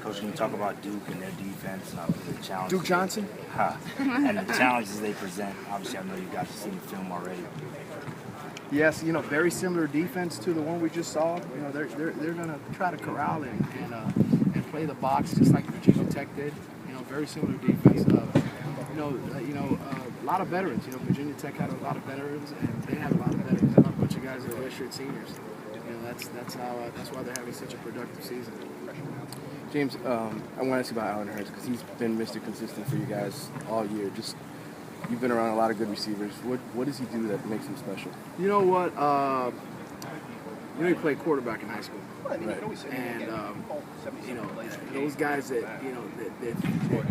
Coach, can you talk about Duke and their defense and the challenges? Duke Johnson? And the challenges they present. Obviously, I know you guys have seen the film already. Yes, very similar defense to the one we just saw. They're going to try to corral and play the box just like Virginia Tech did. Very similar defense. A lot of veterans. Virginia Tech had a lot of veterans, and they have a lot of veterans. A bunch of guys that are redshirt seniors. That's why they're having such a productive season. James, I want to ask you about Allen Hurst because he's been Mr. Consistent for you guys all year. You've been around a lot of good receivers. What does he do that makes him special? You know what? He played quarterback in high school, right. And those guys that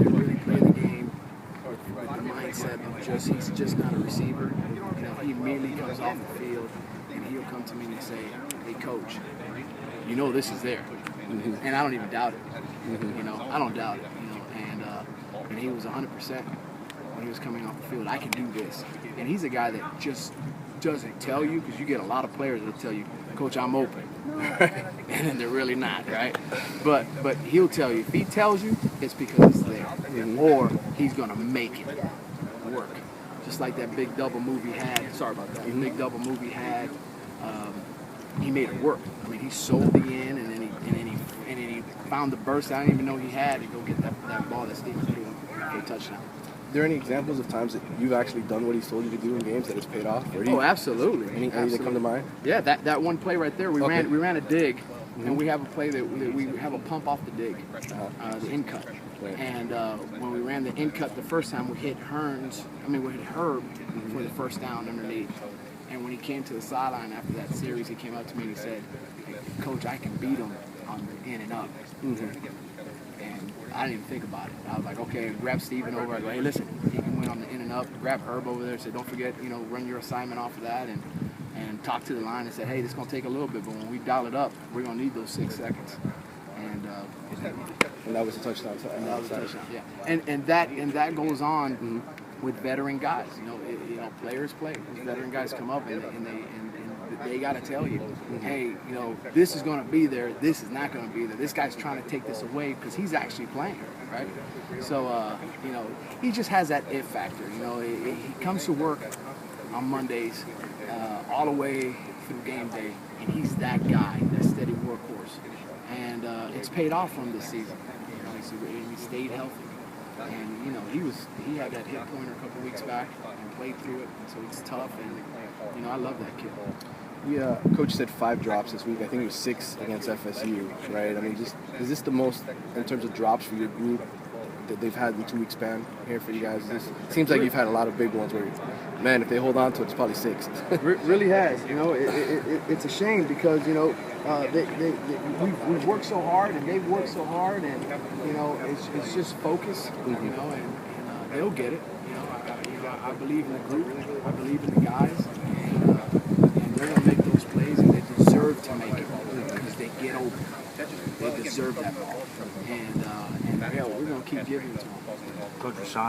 really play the game with the mindset of he's just not a receiver. He immediately comes off the field and he'll come to me and say, "Hey, coach, this is there," and I don't even doubt it. I don't doubt it. And he was 100% when he was coming off the field. I can do this, and he's a guy that just doesn't tell you, because you get a lot of players that tell you, "Coach, I'm open," and then they're really not, right? But he'll tell you. If he tells you, it's because it's there, or he's gonna make it work. Just like that Big Double movie had. Sorry about that. Big Double movie had. He made it work. I mean, he sold the in, and then he found the burst I didn't even know he had to go get that ball that Stephen threw him for a touchdown. Are there any examples of times that you've actually done what he's told you to do in games that it's paid off? Absolutely. Any that come to mind? Yeah, that one play right there. We ran a dig, and we have a play that we have a pump off the dig, the in cut. Right. And when we ran the in cut the first time, we hit Herb for the first down underneath. And when he came to the sideline after that series, he came up to me and he said, "Hey, Coach, I can beat him on the in and up." And I didn't even think about it. I was like, okay, grab Steven over. I go, "Hey, listen, he can win on the in and up." Grab Herb over there. Said, "Don't forget, run your assignment off of that." And talk to the line and said, "Hey, this is going to take a little bit, but when we dial it up, we're going to need those 6 seconds." And that was a touchdown. That was a touchdown. Yeah. And that goes on with veteran guys. Players play. These veteran guys come up and they got to tell you, "Hey, this is going to be there. This is not going to be there. This guy's trying to take this away because he's actually playing, right?" So, he just has that it factor. He comes to work on Mondays all the way through game day, and he's that guy, that steady workhorse. And it's paid off from this season. He stayed healthy. And he had that hip pointer a couple weeks back and played through it, and so it's tough. And I love that kid. Yeah, Coach said 5 drops this week. I think it was 6 against FSU, right? I mean, is this the most in terms of drops for your group that they've had in 2 weeks span here for you guys? It seems like you've had a lot of big ones where, man, if they hold on to it, it's probably 6. Really has. It's a shame because we've worked so hard and they've worked so hard, and it's just focus. And they'll get it. I believe in the group. I believe in the guys, and they're gonna make those plays, and they deserve to make it because they get open. They deserve that ball, and we're gonna keep giving it to them. Coach Rashawn.